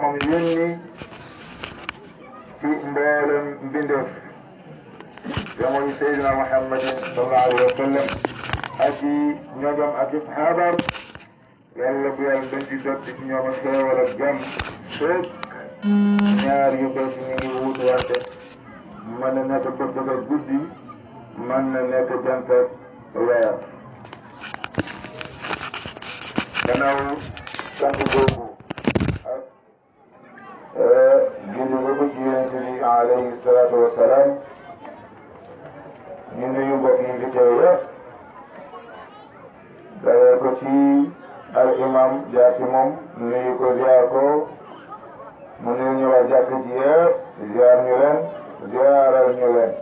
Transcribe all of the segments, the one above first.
moom yónni ci mboolem mbindeef te mooy Seydina Muhammadin sallallahu alayhi wa sallam ak i ñoom ak i saxaabaam yàlla bu yàlla dañ ci dotti ci ñoom ak xéewal ak jàmm fekk ñaar yu bees ñu ngi wuutu wante mën na nekk bëccëg ak guddi mën na nekk jant ak weer gannaaw sant boobu ak julli boobu ci yonent bi alayhi salaatu wa salaam ñu nuyu mbokk yi fi teew yëpp dalee ko ci al imam jaar ci moom nuyu ko ziar ko mu nuyu ñu waa jàkk ci yëpp ziar ñu leen ziaral ñu leen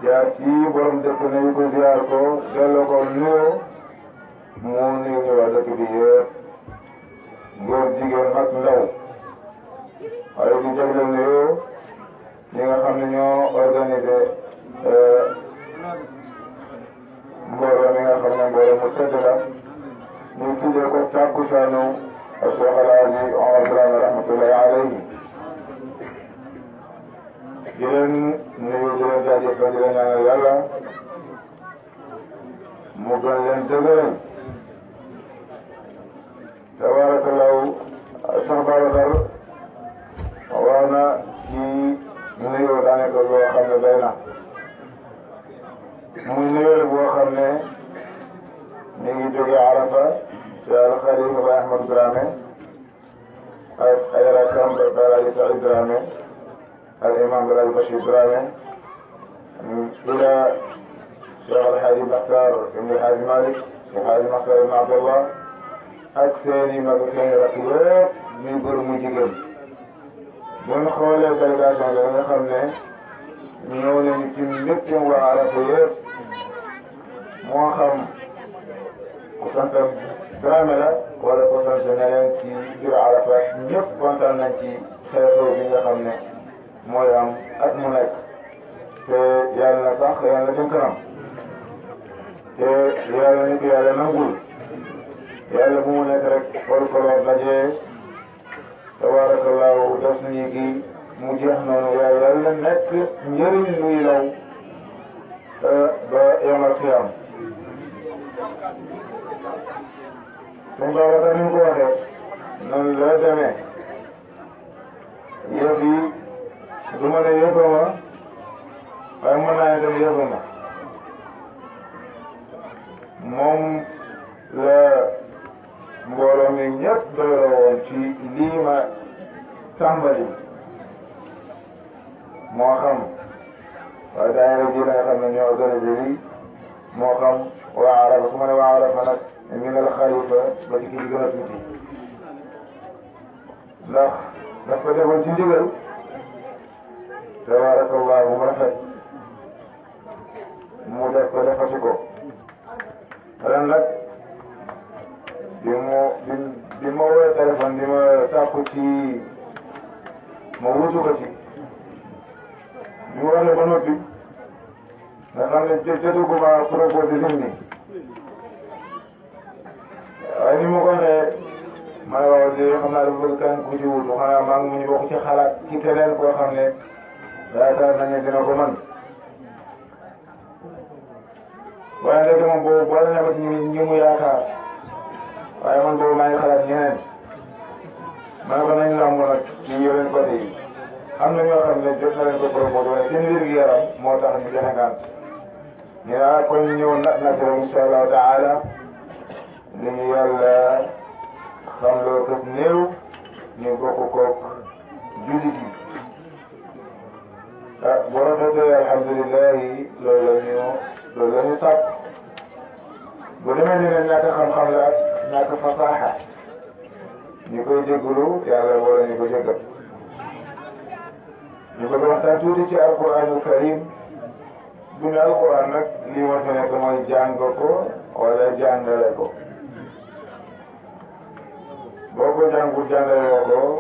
jaar ci borom dëkk nuyu ko ziar ko delloo ko nuyoo mu nuyu ñu waa dëkk bi yëpp góor jigéen mag ndaw waaye di jagleel nuyoo ñi nga xam ne ñoo organisé mbooloo mi nga xam ne mbooloo mu tëdd la ñu tuddee ko takkusaanu Cheikh El Hadji Omar Dramé rahmatullahi alayhi di leen nuyu di leen jaajëfal di leen ñaanal yàlla mu gën leen dëgëral tabarakallahu Cheikh Babacar wax na ci nuyoo daanaka loo xam ne doy na muy nuyoo boo xam ne mi ngi jógee Arafa ci al Khalifa Baye Ahmad Dramé ak ay rakam Baye Alaaji Saïd Dramé al imam Alaaji Bachir Dramé ila Cheikh El Hadji Makhtar ibn El Hadji Malick El Hadji Makhtar ibn Abdallah ak seeni mag seeni rakk yëpp muy góor muy jigéen bu ñu xoolee délégation bi nga xam ne ñëw nañu ci mbégte waa Arafa yëpp moo xam ku sant Dramé la wala ku sant ñeneen ci biir Arafa ñëpp kontaan nañ ci xew-xew bi nga xam ne mooy am at mu nekk te yàlla na sax yàlla na jëm kanam te yàlla ni ko yàlla nangul yàlla bu mu nekk rek folklore daje tabarakallahu def nañu gi mu jeex noonu waaye yàlla nekk njëriñ luy law ba yomal xiyam suñ Babacar ni mu ko waxee noonu la demee yëf yi du ma ne yëfama waaye mën naa ne tam yëfama moom la mbooloo mi ñëpp doyoo woon ci lii ma tàmbali moo xam waaye daayira ji la nga xam ne ñoo organisé lii moo xam waa Arafa su ma ne waa Arafa nag ñu ne la xalifa ba ci ki ci gën a tuuti ndax daf ko defoon ci ndigal tabarakallahu mu rafet mu def ko defati ko ren nag bi ma woowee téléphone di ma sàkku ci ma wutu ko ci bi ma waxee ba noppi nga xam ne jotuguma proposé lim ni waaye ni ma ko waxee ma ne waaw de xam naa dafa bëgg kan ku ci wutu xanaa maa ngi mu ñu bokk ci xalaat ci keneen koo xam ne yaakaar nañu dina ko mën waaye léegi moom boobu boole na ma ci ñi mu yaakaar waaye man boobu maa ngi xalaat ñeneen ma ne ko nañ lamb nag ci yeneen côté yi am na ñoo xam ne jot na leen ko proposé waaye seen wér-gu-yaram moo tax ñu joxe ngant ñu ne kon ñëw nag rek incha allahu taala li ñu yàlla xam loo kës néew ñu bokk koog jullit yi ah boo rafetee alhamdulilahi loolu la ñu sàkk bu demee ni ne ñàkk xam-xam la ak ñàkk fasaaxa ñu koy jégalu yàlla wala ñu ko jégal ñu bëgg waxtaan tuuti ci alquranul karim bu ñu alquran nag lii moo fi nekk mooy jàng ko wala jàngale ko boo ko jàngul jàngale ko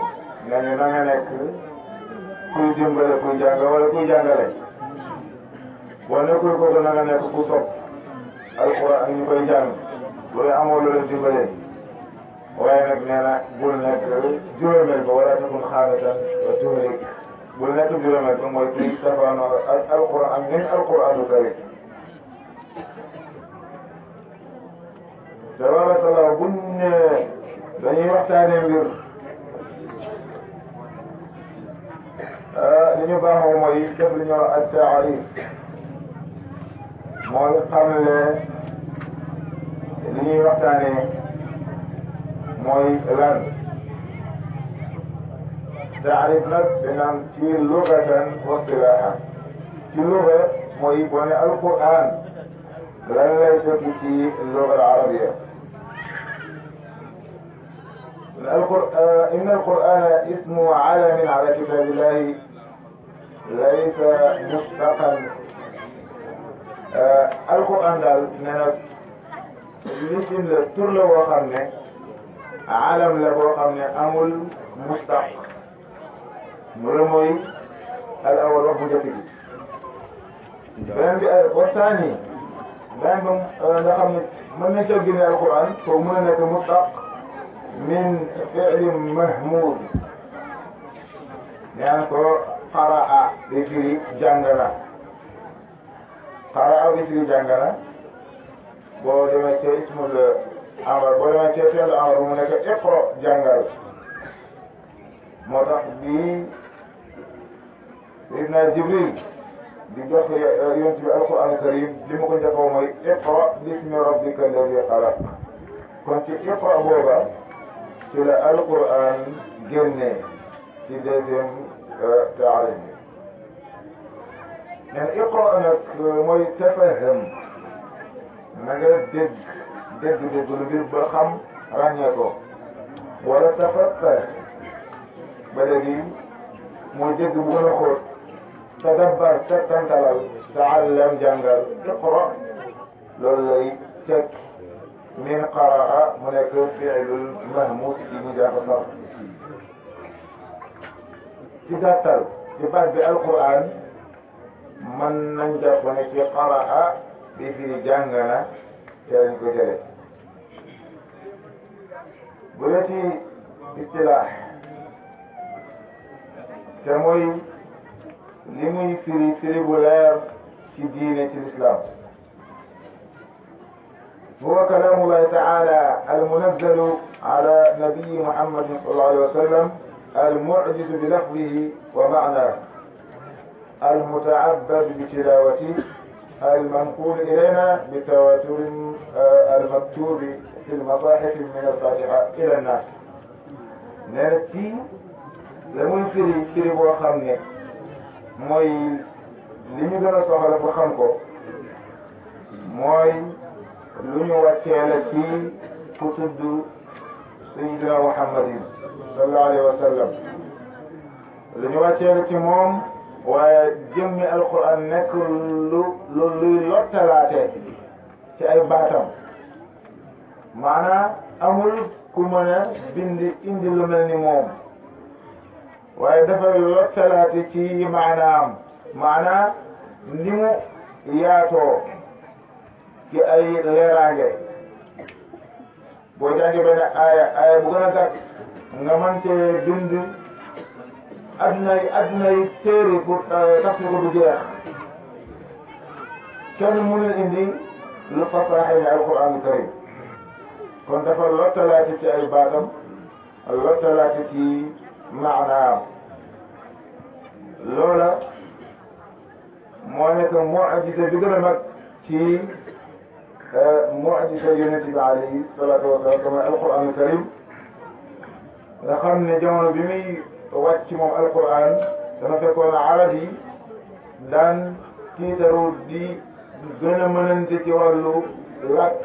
nañu na nga nekk kuy dimbale kuy jàng wala kuy jàngale boo nekkul ko na nga nekk ku sopp alquran ñu koy jàng loolu amoo loo leen dimbalee waaye nag nee na bul nekk juróomeel ba wala takun xaamisan wa tuhlik bul nekk juróomeel ba mooy kuy safaanoo ak alquran min alquranu karim tabarakallah buñ ne dañuy waxtaane mbir li ñu baaxoo mooy def li ñoo ak taarif mooy xamle li ñuy waxtaane mooy lan taarif nag dinaan ci lugatan wa istilaahan ci luga mooy boo ne alquran lan lay tekki ci luga al-arabiyya إن القرآن اسم علم على كتاب الله ليس مشتقا القرآن daal nee na lisim la tur la boo xam ne alam la boo xam ne amul mustaq loolu mooy al awal wax bu njëkk bi beneen bi waxtaani beneen ba nga xam ne mën nañ ca génne alquran foofu mën a nekk mustaq من فعل محمود يعني قرأ بفعل جانغنا قرأ بفعل جانغنا بولما اسم الأمر بولما فعل الأمر منك اقرأ جانغل موضح بي سيدنا جبريل بيدخل ينتبه القرآن الكريم لما كنت قومي اقرأ باسم ربك الذي خلق كنت اقرأ بوبا ci la alquran génne ci deuxième taarif bi nen iqra nag mooy tafaham na nga dégg lu mbir ba xam ràññee ko wala tafakkar ba léegi mooy dégg bu gën a xóot tadabbar settantalal taallam jàngal iqra loolu lay teg min qaraa mu nekk fi'lul mahmuus ci ñu jàng sax ci gàttal ci baat bi alquran mën nañ jàpp ne ci qaraa bi firi jàng na te lañ ko jëlee bu dee ci istilaax te mooy li muy firi bu leer ci diine ci lislaam هو كلام الله تعالى المنزل على نبي محمد صلى الله عليه وسلم المعجز بلفظه ومعناه المتعبد بتلاوته المنقول إلينا بتواتر المكتوب في المصاحف من الفاتحة إلى الناس نرتي لمن فيري بو خامني موي لي ñu gëna soxla bu xam ko mooy lu ñu wàccee la ci ku tudd Sayyidina Muhammadin sallallahu alayhi wa sallam lu ñu wàccee la ci moom waaye jëmmi alquran nekk luy lottalaate ci ay baatam maanaam amul ku mën a indi lu mel ni moom waaye dafay lottalaate ci maanaam ni mu yaatoo ci ay leeraange boo jàngee benn aaya bu gën a gàtt nga mën cee bind adduna yi téere pour tafsir ko du jeex kenn mënul indi lu fasaaxe ni alquran karim kon dafa lottalaate ci ay baatam lottalaate ci maanaam loola moo nekk mu'jiza bi gën a mag ci mu'jiza yonent bi alayhi salaatu wa salaam comme alquran karim nga xam ne jamono bi muy wàcc ci moom alquran dafa fekkoon arab yi daan tiitaru di gën a mënante ci wàllu làkk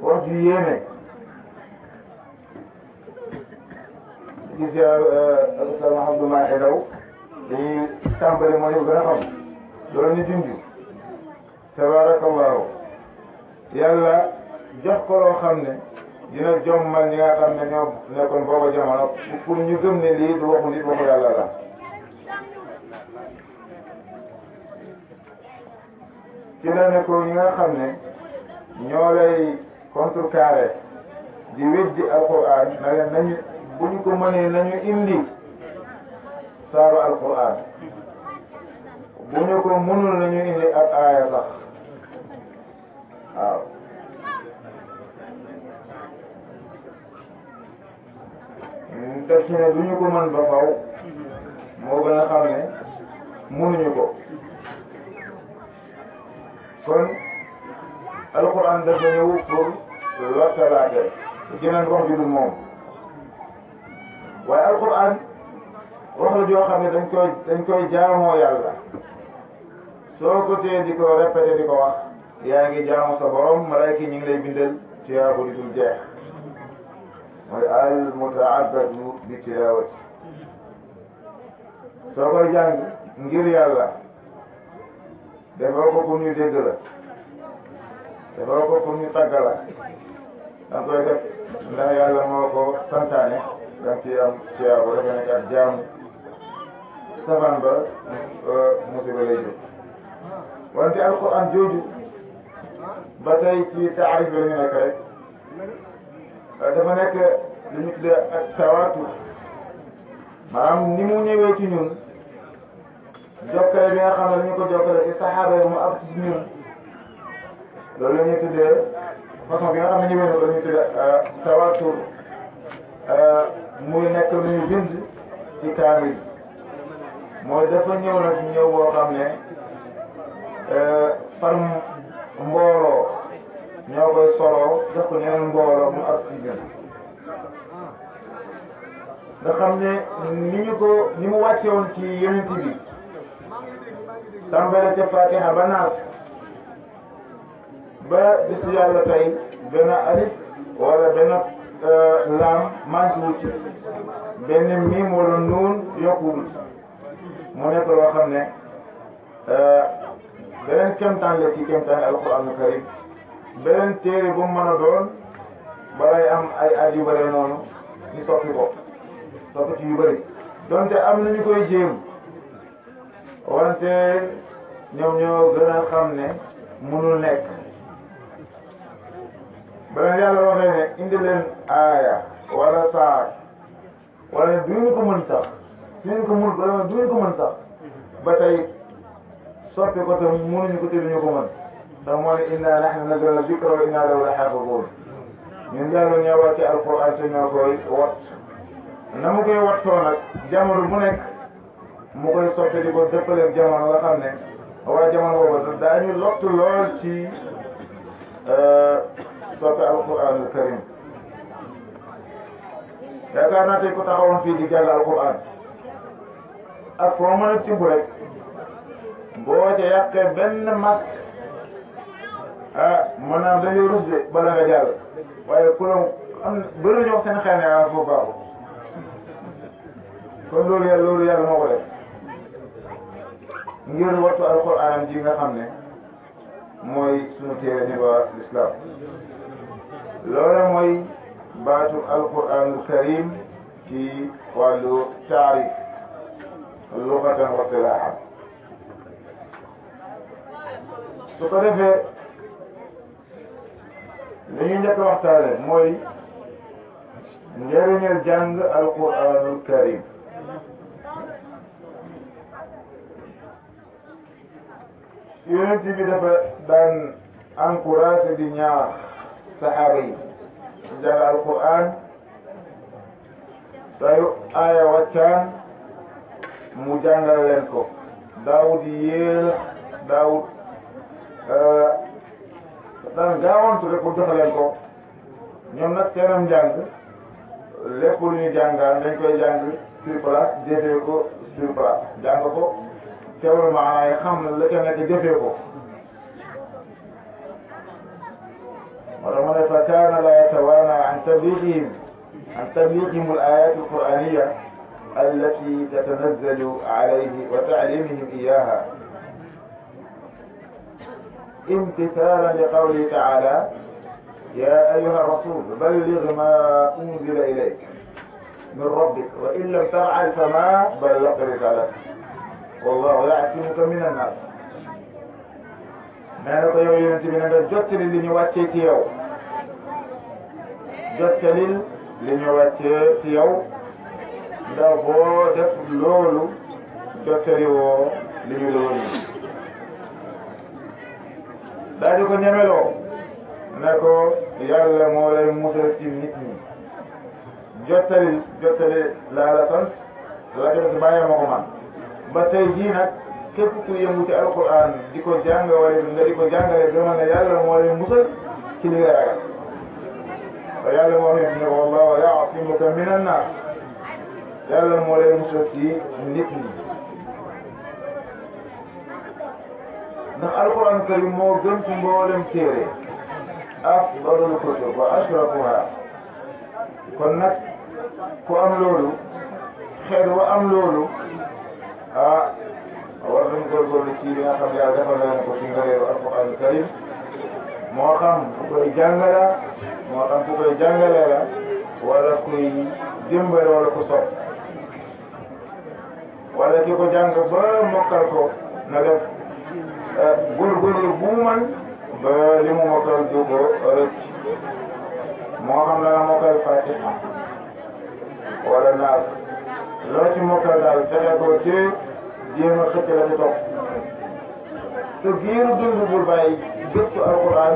wax ju yéeme gis Oustaz Mouhamadou Mahi Ndaw dañuy tàmbali moo ñu gën a xam loolu ñu junj tabarakallahu yàlla jox ko loo xam ne dina jommal ñi nga xam ne ñoo nekkoon booba jamono pour ñu gëm ne lii du waxu nit waxu yàlla la ci la ne ko ñi nga xam ne ñoo lay contrecarrer di weddi alquran na leen nañu bu ñu ko mënee nañu indi saaru alquran bu ñu ko mënul nañu indi ab aaya sax waaw def ci ne du ñu ko mën ba faw moo gën a xam ne mënuñu ko kon alquran dafa ñëw pour lottalaate geneen wax ju dul moom waaye alquran wax la joo xam ne dañ koy jaamoo yàlla soo ko tee di ko répété di ko wax yaa ngi jaamu sa borom malaayka ñu ngi lay bindal tiyaabo di dul jeex mooy al mutaabadu bi tilaawati soo koy jàng ngir yàlla defoo ko pour ñu dégg la defoo ko pour ñu tàgg la danga koy def ndax yàlla moo ko santaane danga ci am tiyaabo dafa nekk ak jaamu safaan ba musiba lay jóg wante alquran jooju ba tey ci taarif la ñu nekk rek dafa nekk lu ñu tuddee ak tawaatur maanaam ni mu ñëwee ci ñun jokkale bi nga xam ne dañu ko jokkale ci saxaaba yi mu ab ci ñun loolu la ñuy tuddee façon bi nga xam ne ñëwee na ko la ñuy tuddee tawaatur muy nekk lu ñu bind ci kaamil mooy dafa ñëw nag ñëw boo xam ne par mbooloo ñoo koy soloo jox ko ñeneen mbooloo mu ak si ñun nga xam ne ni mu wàcce woon ci yonent bi tàmbale ca Fatiha ba Naas ba bisu yàlla tey benn alif wala benn laam manqué wu ci benn miim wala nuun yokkuwul mu nekk loo xam ne beneen kemtaan la ci kemtaan alquranul karim beneen téere bu mu mën a doon balay am ay at yu bëri noonu ñu soppi ci yu bëri donte am na ñu koy jéem wante ñoom ñoo gën a xam ne mënul nekk beneen yàlla waxee ne indi leen aaya wala saar wala duñu ko mën sax duñu ko mën sax ba tey soppi ko te mënuñu ko te duñu ko mën ndax moo ne inna nahnu nazzalna dhikra wa inna lahu lahafidun ñun yàlla ñoo wàcce alquran te ñoo koy wat na mu koy wattoo nag jamono bu nekk mu koy soppi di ko dëppaleeg jamono nga xam ne waa jamono boobu daañu lottu lool ci soppi alquranul karim yaakaar naa tey ku taxawoon fii di jàng alquran ak foo mën a tibb rek boo ca yàqee benn masque maanaam dañuy rus de bala nga jàll waaye ku la am bëri ñoo seen xel ne foofu baaxul kon loolu yàlla moo ko def ngir wattu alquran ji nga xam ne mooy sunu téere ni waa l'islam loolu mooy baatu alquranul karim ci wàllu taarif lughatan wa istilaahan su ko defee li ñu njëkk a waxtaane mooy njëriñal jàng alquranul karim yonent bi dafa daan encouragé di ñaax saxaaba yi jàng alquran sayu aaya wàccaan mu jàngal leen ko daawud yéex daawud daan gaawantu rek pour jox leen ko ñoom nag seenam njàng lépp lu ñu jàngaan dañ koy jàng sur place jëfee ko sur place jàng ko teewlu maanaa yi xam na la ca nekk jëfee ko moo tax mu ne fa kaana la yatawaana an tablighihim al ayat al qur'aniyya allati tatanazzalu alayhi wa ta'limihim iyyaha امتثالا لقوله تعالى يا أيها الرسول بلغ ما أنزل إليك من ربك وإن لم تفعل فما بلغت رسالته والله يعصمك من الناس nee na ko yow yonent bi na nga jottali li ñu wàccee ci yow jottalil li ñu wàccee ci yow ndax boo def loolu jottali woo li ñu la yónni daal di ko ñemeloo ne ko yàlla moo lay musal ci nit ñi jottali laa la sant la ko si bàyyi ma ko man ba tey jii nag képp ku yëngu ci alquran di ko jàng wala nga di ko jàngale gëmal ne yàlla moo lay musal ci li nga ragal te yàlla moo ne wallahu yaasimuka min annaas yàlla moo lay musal ci nit ñi ndax alquran karim moo gën ci mboolem téere afdalul kutub wa ashrafuha kon nag ku am loolu xeet wa am loolu war nañ góorgóorlu ci li nga xam ne yàlla defal na leen ko ci ngëneelu alquran karim moo xam ku koy jàngala moo xam ku koy jàngale la wala kuy dimbale wala ku sopp wala ki ko jàng ba mokkal ko na def góorgóorlu bu mu man ba li mu mokkal du ko rëcc moo xam la nga mokkal fatiha wala naas loo ci mokkal daal fexe ko ci jéem a xëcc la ci topp sa giiru dund bul bàyyi gëstu alquran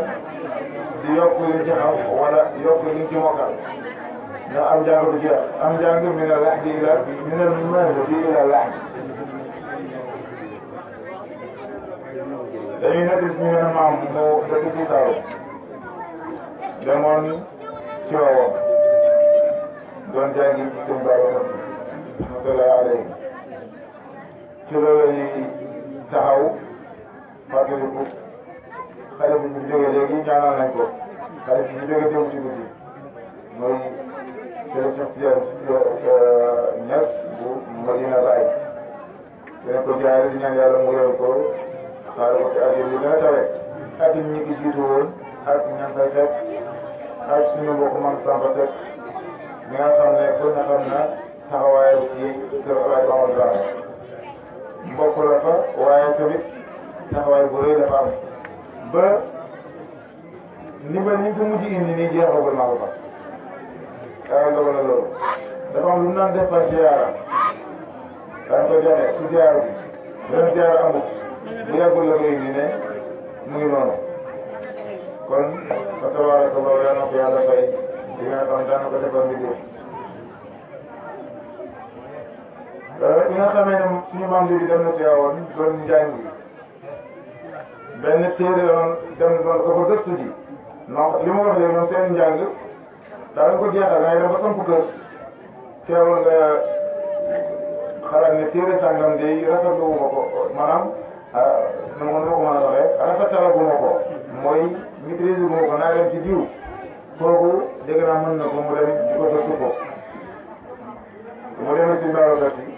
di yokk li ci xam wala yokk li ci mokkal ndax am jàng du jeex am jàng min al lahdi ila min al mahdi ila lahdi dañuy nekk suñu benn maam moo dëkk ci Saalum demoon ci Waawam doon jàngi ci seen Babacar Si rahmatullahi alayhi ci loolu la ñuy taxaw fàttaliku xale bi ñu jógee léegi ñaanal nañ ko xale bi ñu jógee démb ci guddi mooy Cheikh Tidiane Niass bu Medina Baye dinañ ko jaaree di ñaan yàlla mu yore ko xaaral ko ci àddina bi gën a tawe ak ñi ki jiitu woon ak ñan fay fekk ak suñu mbokk man Samba Seck mi nga xam ne ku ne xam na taxawaayam ci kër Alaaji Mamadou Dramé mbokk la fa waaye tamit taxawaay bu rëy dafa am ba ndimbal ñu ko mujj indi nii jeexagul maa ko fa yàlla dogal na loolu dafa am lu mu naan def par ziyaara daan ko joxe ci ziyaara bi beneen ziyaara amut bu yàggul la ko indi ne mu ngi noonu kon fa tabaraka Allah yal na ko yàlla fay di nga xam daan ko defal liggéey bi nga xamee ne suñu maam bi dem na Tiwaawan doon njàngi benn téere yoon dem doon ko fa gëstu ji non li ma wax léegi noonu seen njàng daal ko jeexal ngay dem ba samp kër teewul nga xalaat ne téere sàngam day rafetlu wu ma ko maanaam nu ma ko mën a waxee rafetala gu ma ko mooy maîtrise gu ma ko naa dem ci diw kooku dégg naa mën na ko mu dem di ko gëstu ko mu demee si Babacar Si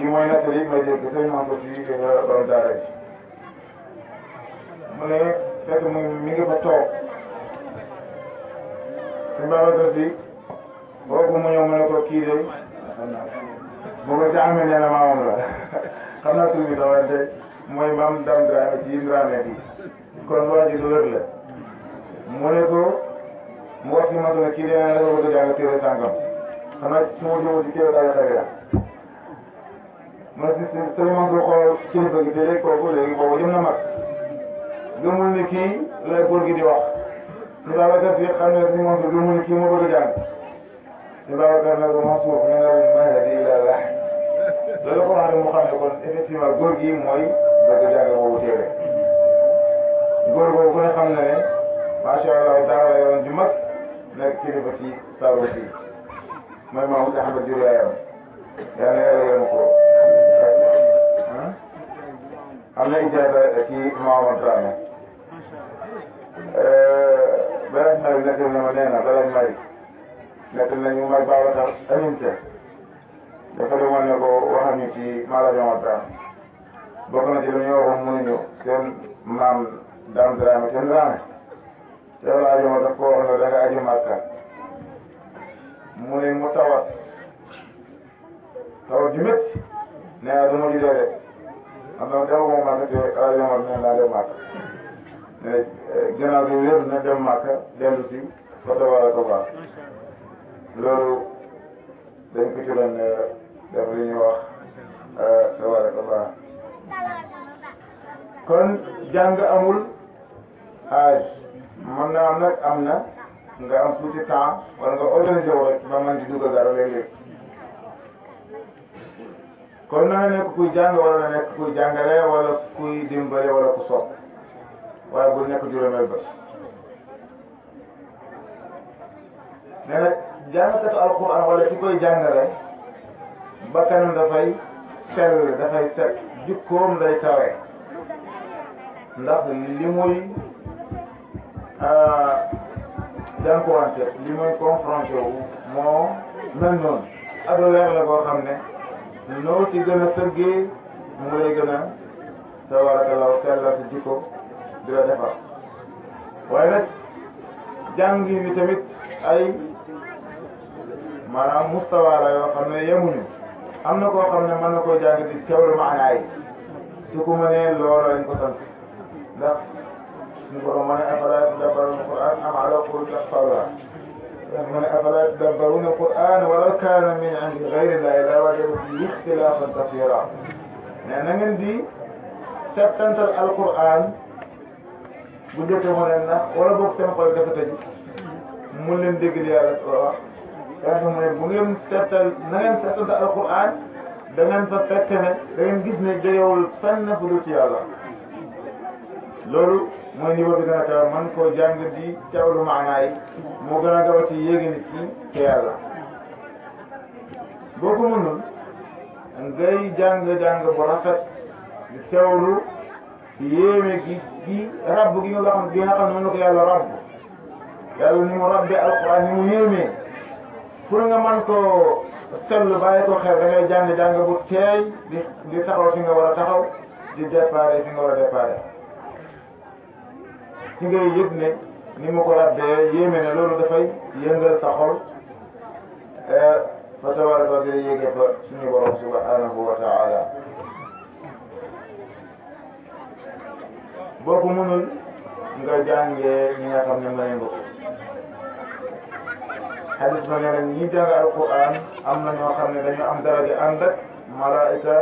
kii mooy nettali may dégg sëñ Mansour Si nga doon daara ji mu ne fekk mi ngi fa toog sëñ Babacar Si boobu mu ñëw mu ne ko kii de bu ko si amee nee na maamam la xam naa tur bi sax wante mooy maam Dame Dramé ci Dramé bi kon waa ji lu wér la mu ne ko mu wax si Mansour ne kii de nee na dafa bëgg a jàng téere sàngam xanaa su ma jëmoo ci téere daal xëy na ma si sëñ Mansour xool kilifa gi te léegi kooku léegi boobu jëm na mag gëmul ni kii la góor gi di wax si Babacar Si xam ne sëñ Mansour gëmul ni kii moo bëgg a jàng si Babacar ne ko Mansour min al mahdi ila lahd loolu ko wax rek mu xam ne kon effectivement góor gi mooy bëgg a jàng boobu téere góor boobu ku ne xam na ne macha allah daara la yoon ju mag nekk kilifa ci Saalum si mooy maam si Ahmed Diouf yaayam yal na yàlla yërëm ko am na ijaaza ci Mamadou Dramé beneen xarit nekk na ma nee na beneen Malick nekk nañu mag Babacar Amin Seck dafa demoon ne ko waxal ñu ci Mamadou Dramé bokk na ci lu ñu waxoon mënuñu seen maam Dame Dramé seen Dramé te wala aju ma daf ko wax ne da nga aju Màkka mu ne mu tawat ju métti nee na du ma ji de am na dem moom Màkka te rajo Màkka nee naa dem Màkka ne gannaaw gi wér na dem Màkka dellu si fa tabarakallah loolu dañ ko ci doon def li ñuy wax tabarakallah kon jàng amul âge mën na am nag am na nga am tuuti temps wala nga organisé wu rek ba mën di dugg dara léeg-léeg kon na nga nekk kuy jàng wala na nekk kuy jàngale wala kuy dimbale wala ku sopp waaye bul nekk juróomeel ba nee na jàngkatu alquran wala ki koy jàngale bakkanam dafay sell dafay set jikkoom day kawe ndax li muy jànkuwante li muy confronté wu moo mel noonu ak leer la boo xam ne noo ci gën a sëggee mu lay gën a tabarakallah sellal si jikko di la defar waaye nag jàngi bi tamit ay maanaam mustawa la yoo xam ne yemuñu am na koo xam ne mën na koo jàng di teewlu maanaa yi su ko mënee loolu lañ ko sant ndax suñu borom ma ne afala yatadabbaruna al-Qur'an am ala qulubin aqfaluha ma ne afala yatadabbaruna al-Qur'an walaw kana min indi ghayri llahi la wajadu fihi ikhtilafan kathira ne na ngeen di settantal alquran bu njëkk mu ne ndax wala boog seen xol dafa tëj mun leen dégg li yàlla wax yaa mu ne bu ngeen settal na ngeen settantal alquran da ngeen fa fekk ne da ngeen gis ne jegewul fenn fu dul ci yàlla loolu mooy niveau bi gën a kaw man koo jàng di teewlu maanaa yi moo gën a gaaw ci yéegi nit ki ci yàlla boo ko mënul ngay jàng bu rafet di teewlu yéeme gi rabb gi nga xam ne moom la ko yàlla rabb yàlla ni mu rabbee alquran ni mu yéemee pour nga man koo seetlu bàyyi ko xel da ngay jàng bu teey di taxaw fi nga war a taxaw di déparé fi nga war a déparé ci ngay yëg ne ni mu ko rabbee yéeme ne loolu dafay yëngal sa xol fa tabaraka di yéege fa suñu borom subhanahu wa taala boo ko mënul nga jàngee ñi nga xam ne mënee nga ko hadis ba nee na ñi jàng alquran am na ñoo xam ne dañu am daraja ànd ak malaika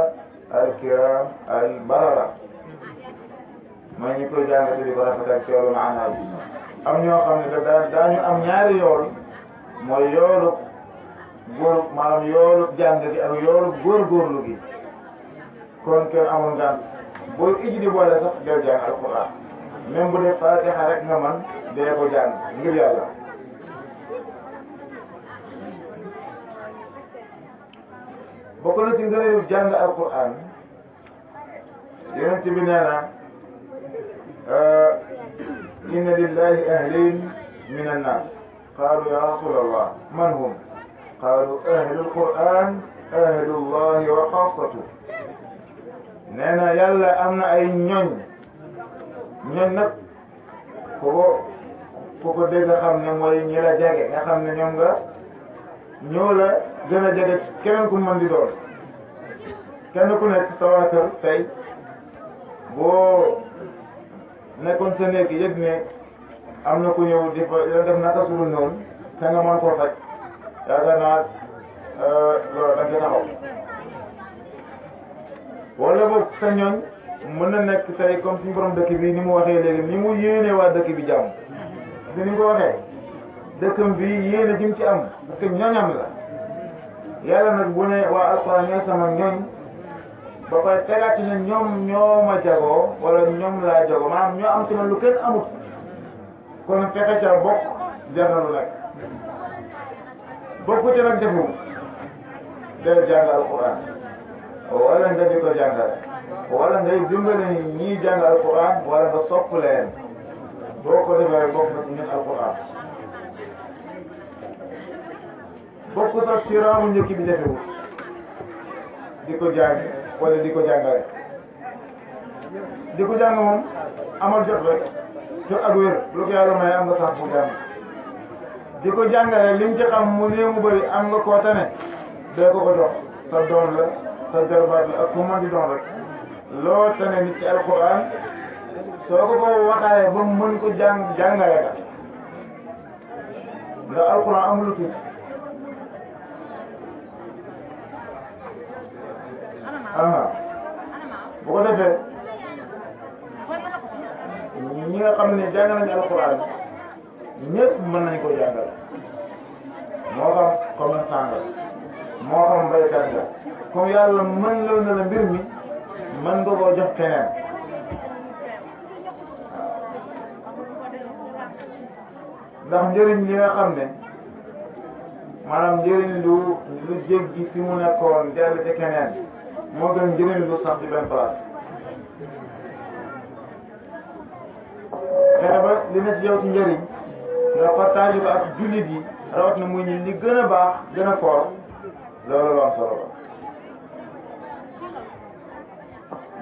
al kiram al barara mooy ñi koy jàng te di ko rafetal ci yoolu maanaa bi am ñoo xam ne daañu am ñaari yool mooy yoolu góor maanaam yoolu jàng gi ak yoolu góorgóorlu gi kon kenn amul ngant booy iji di boole sax del jàng alquran même bu dee fatiha rek nga man dee ko jàng ngir yàlla bokk na ci ngëneelu jàng alquran yonent bi nee na inna lillahi ahlin min annas qaalu ya rasulallah man hum qaalu ahlu alquran ahlullahi wa xaasatu nee na yàlla am na ay ñoñ nag ku ko dégg xam ne mooy ñi la jege nga xam ne ñoo la gën a jege keneen ku mën di doon kenn ku nekk sa waa kër tey boo nekkoon sa néeg yëg ne am na ku ñëw di fa def naka sulu noonu te nga mën koo faj yaakaar naa loolu da nga taxaw wala boog sa ñooñ mën na nekk tey comme suñu borom dëkk bi ni mu waxee léegi ni mu yéene waa dëkk bi jàmm parce que ni mu ko waxee dëkkam bi yéene jëm ci am parce que ñooñam la yàlla nag bu ne waa alquran ñooy sama ñooñ ba koy tegaat ci ne ñoom ñoo ma jagoo wala ñoom laa jagoo maanaam ñoo am ci man lu kenn amut kon fexe ca bokk jar na lu nekk bokku ca nag defu del jàng alquran wala nga di ko jàngale wala ngay dimbale ñii jàng alquran wala nga sopp leen boo ko defee bokk na ci ñun alquran bokk sax ci raamu njëkk bi defewut di ko jàng wala di ko jàngale di ko jàng moom amal jot rek jot ak wér lu ko yàlla may am nga sax bu jàng di ko jàngale lim ci xam mu néew mu bëri am nga koo tane dee ko jox sa doom la sa jarbaat la ak ku mën di doon rek loo tane nit ci alquran soo ko waxaalee ba mu mën ko jàngale ka ndax alquran amul lu tuuti bu ko defee ñi nga xam ne jàng nañu alquran ñëpp mën nañu ko jàngal moo xam commerçant nga moo xam baykat nga comme yàlla mën loo na la mbir mi mën nga koo jox keneen ndax njëriñ li nga xam ne maanaam njëriñ lu jéggi fi mu nekkoon jàll ci keneen moo gën njëriñ lu sax ci benn place fexe ba li ne ci yow ci njëriñ nga partage ko ak jullit yi rawat na muy ñi li gën a baax gën a fort loolu lu am solo la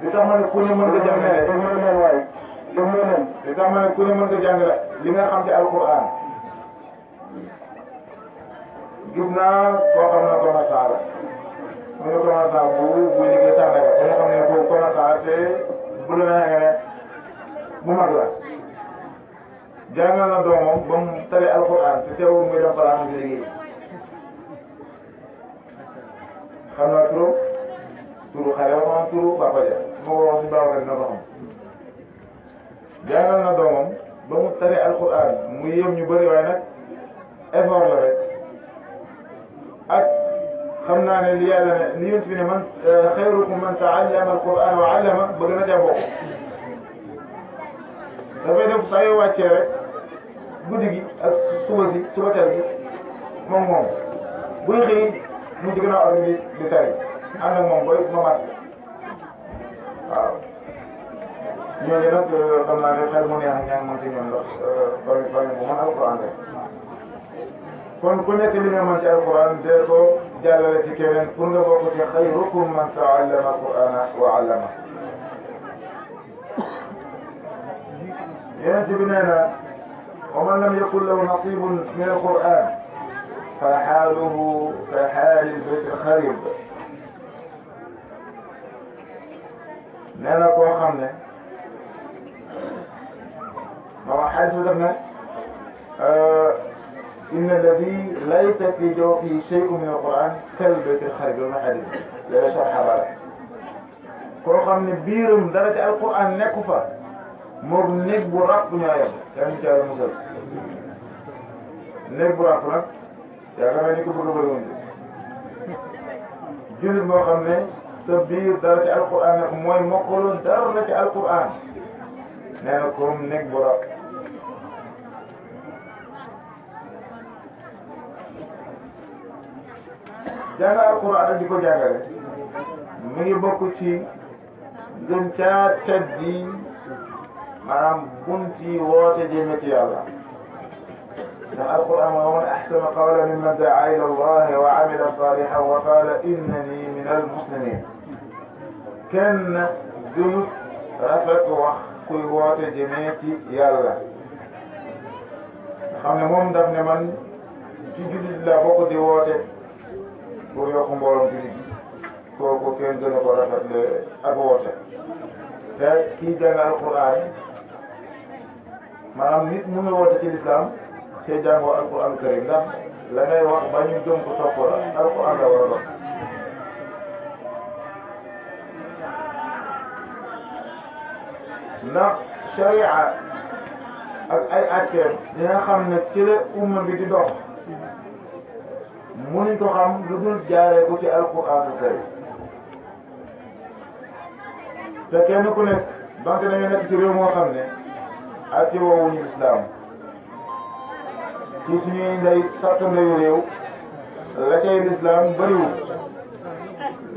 li tax ma ne ku ne mën nga jàngale li tax ma ne ku ne mën nga jàngale li nga xam ci alquran gis naa koo xam ne commerçant la mu ne commerçant bu liggéey Sandaga ba nga xam ne bu commerçant te bu la neexee ne bu mag la jàngal na doomam ba mu tari alquran te teewul muy dem place di liggéey xam naa turu xale ba xam turu Papa Dia moo ko wax si Babacar dina ko xam jàngal na doomam ba mu tari alquran mu yéem ñu bëri waaye nag effort la rek ak xam naa ne li yàlla ne li yonent bi ne man xayrukum man taallama alquran wa allama bëgg na ca bokk dafay def saa yoo wàccee rek guddi gi ak suba teel gi moom buy xëy mu ci gën a or di tari ànd ak moom ba marché waaw ñooñu nag xam naa ne xel mu neex ak ñaar mënti ñoom ndax famille bu mën alquran rek kon ku nekk li nga mën ci alquran dee ko jàllale ci keneen pour nga bokk ci xayrukum man taallama alqurana wa allama yonent bi nee na wa man lam yakun lahu nasibun min alquran fa xaaluhu ka xaali lbayt alxarib nee na koo xam ne ma xaalis bi def ne inna alladi laysa fi jawfihi shay'un min alquran kal bayt alxarib loolu xadis la sharxa bala koo xam ne biiram dara ci alquran nekku fa moom néeg bu ràpp ñoo yem kenn ci yàlla musal néeg bu ràpp nag yaakaar naa ni ko bëgg a bëri woon jullit moo xam ne sa biir dara ci alquran nekk mooy mokkaloon dara la ci alquran nee na comme néeg bu ràpp jàng alquran ak di ko jàngale mi ngi bokk ci gën caa teddi maanaam bunti woote jëme ci yàlla ndax alquran wa man ahsana qawlan mimman daa ila allahi wa amila salihan wa qala innani min almuslimin kenn gënut rafet wax kuy woote jëme ci yàlla xam ne moom daf ne man ci jullit la bokk di woote pour yokk mbooloom jullit yi kooku kenn gën a ko rafetle ak woote te kii jàng alquran maanaam nit mu ngi woote ci lislaam te jàngoo alquran karim ndax la ngay wax ba ñu gëm ko topp la alquran la war a doon ndax sharia ak ay atteem yi nga xam ne ci la umma bi di dox mënuñ ko xam lu dul jaaree ko ci alquran karim te kenn ku nekk donte dañu nekk ci réew moo xam ne atti woowuñu lislaam ci suñuy ndey sàtt ndeyu réew la cay lislaam bëriwul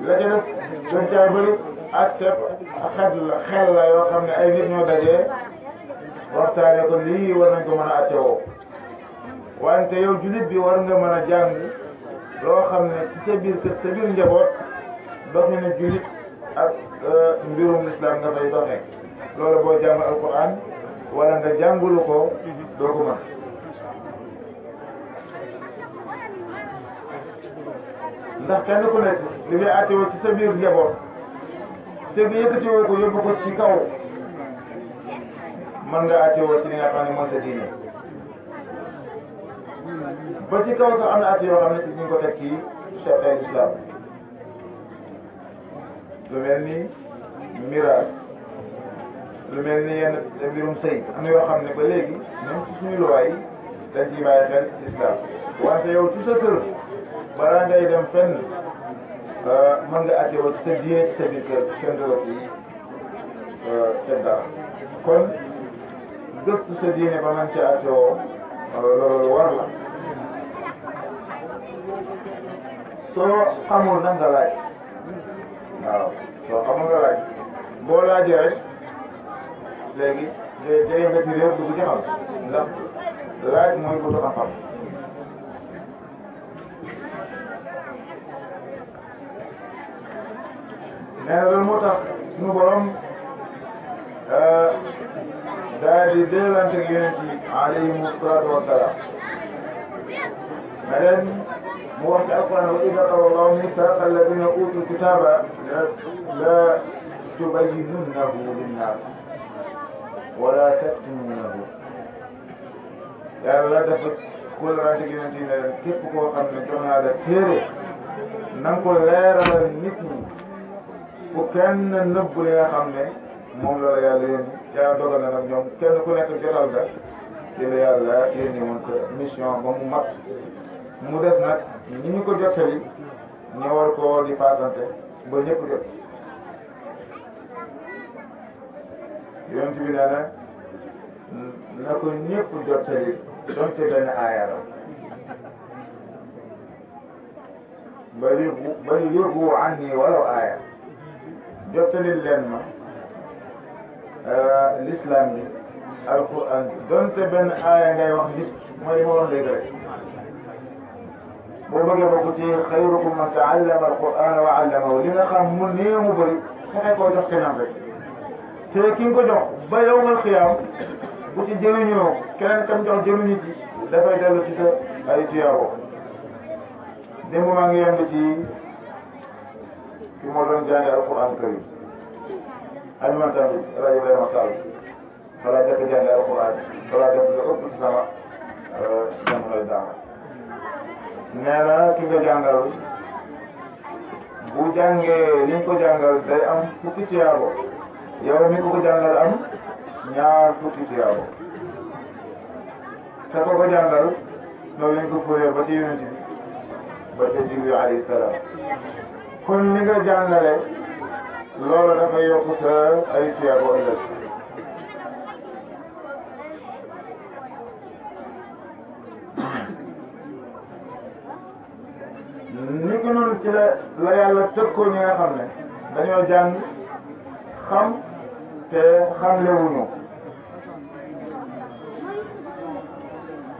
la ca des gën caa bëri atte xel la yoo xam ne ay nit ñoo dajee waxtaane ko lii war nañ ko mën a atte woo wante yow jullit bi war nga mën a jàng loo xam ne ci sa biir kër sa biir njaboot doxinu jullit ak mbirum lislaam nga fay doxee loolu boo jàng alquran wala nga jàngulu ko doo ko mën ndax kenn ku nekk li ngay àttewoo ci sa biir njaboot te nga yëkkatiwoo ko yóbbu ko ci kaw mën nga àttewoo ci li nga xam ne mooy sa diine ba ci kaw sax am na at yoo xam ne ci ñu ko teg ci charte l'islam lu mel ni miraas lu mel ni yenn mbirum sëy am na yoo xam ne ba léegi même ci suñu luwaay dañ ciy bàyyi xel islam wante yow ci sa kër balaa ngay dem fenn mën nga àtteewoo ci sa diine ci sa biir kër kenn du la ci teg dara kon gëstu sa diine ba mën ci àtteewoo loolu war la soo xamul na nga laaj waaw soo xamul nga laaj boo laajee rek léegi jege nga ci réew dugg ci xam ndax laaj mooy bëtu xam-xam nee na loolu moo tax suñu borom daal di dellante ak yonent yi alayhimu salaatu wassalaam ma leen mu wax ci alquran wa idha qada allahu mithaqa alladina utul kitaba la tubayyinunnahu linnas wala taktumunahu yàlla dafa kóllërante ak yonent yi ne leen képp koo xam ne jox naa la téere na nga ko leeralal nit ñi bu kenn nëbb li nga xam ne moom la yàlla yónni yàlla dogal na nag ñoom kenn ku nekk jotal nga li la yàlla yónni woon sa mission ba mu mat mu des nag ñi ñu ko jottali ñu war koo di paasante ba ñëpp jot yonent bi nee na ko ñëpp jottali donte benn aaya la balighu anni walaw aaya jottali leen ma l'islam bi alquran bi donte benn aaya ngay wax nit mooy li ma wax léegi rek boo bëggee bokk ci xayrukum man taallama alquran wa allamahu li nga xam mu néew mu bëri fexe koo jox keneen rek te ki nga ko jox ba yawmal xiyaam bu ci jëriñoo keneen kam jox jëriñu ci dafay dellu ci sa ay tuyaabo démb maa ngi yem ci ki moo doon jànge alquran karim alimentar bi El Hadj Ibrahima Sall balaa jëkk jànge alquran balaa def lu ëpp ci sama jamonoy daara nee na ki nga jàngal bu jàngee li nga ko jàngal day am fukki tiyaabo yow mi ko jàngal am ñaar fukki tiyaabo te ko jàngal loolu lañ ko fóoree ba ci yonent bi ba ca Jibril alayhi salaam kon li nga jàngale loolu dafay yokk sa ay tiyaabo ëllëg ni ko noonu ci la yàlla tëkkoo ñi nga xam ne dañoo jàng xam te xamlewuñu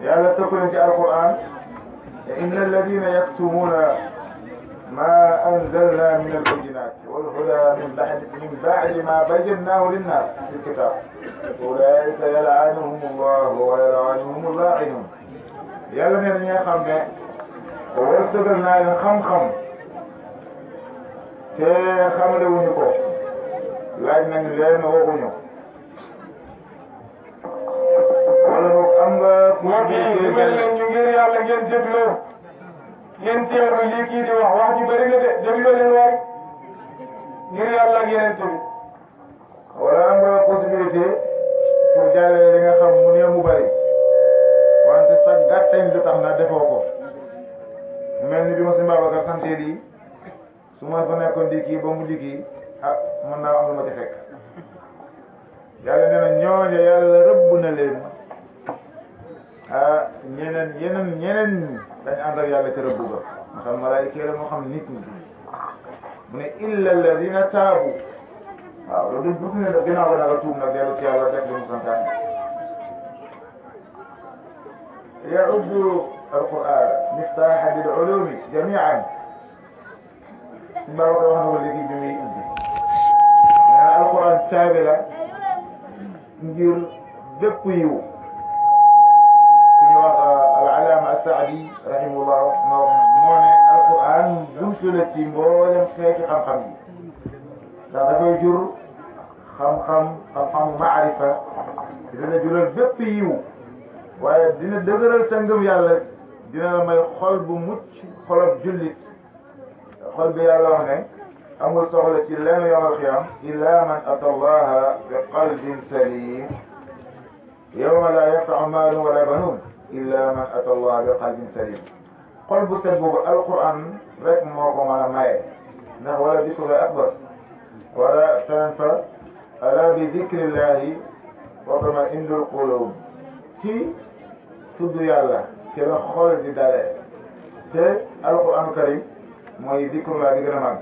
yàlla tëkkoo leen ci alquran inna alladina yaktumuna ma anzalna min albayinat walhuda min ba'di ma bayyanahu linnas fi lkitab ulaika yal'anuhum allahu wa yal'anuhum allaa'inun yàlla nee na ñi nga xam ne wërsëgal naa leen xam-xam te xamle wuñu ko laaj nañ leen waxuñu wala boog am nga. moo kii dugal leen ñu ngir yàlla ngeen dégloo ngeen teewlu lii kii di wax ji bëri na de dégloo leen waay ngir yàlla ak yeneen tamit. wala am nga possibilité pour jàllale li nga xam mu ne mu bëri wante sax gàttañ du tax na defoo ko. mel ni bi ma si Babacar santé lii su ma fa nekkoon di kii ba mu di kii ah mën naa am lu ma ci fekk yàlla nee na ñooñu yàlla rëbb na leen ah ñeneen dañ ànd ak yàlla ca rëbb ba moo xam malaayika la moo xam nit ñi mu ne illa alladina taabu waaw loolu duñ ne ginnaaw ba nag tuub nag dellu ci yàlla def li mu santaane ya'uddu القرآن مفتاحا للعلوم جميعا سنبا وقت وانا وليكي جميع اندي يعني القرآن تابلة ngir bépp yiw ku ñu wax al-Allaama as-Saadi rahimahullah moo ne alquran buntu la ci mboolem xeeti xam-xam yi ndax dafay jur xam-xamu maarifa dina jural bépp yiw waaye dina dëgëral sa ngëm yàlla dina la may xol bu mucc xolob jullit xol bi yàlla wax ne amul soxla ci lenn yawmal qiyaam illa man ata allaha bi qalbin salim yawma la yanfau maalun wala banuun illa man ata allaha bi qalbin salim xol bu set boobu alquran rek moo ko mën a maye ndax wala dikrullahi akbar wala feneen fa ala bi dikrillahi wa tatma'innul qulub ci tudd yàlla ci la xol di dalee te alquran karim mooy dikrullah di gën a màgg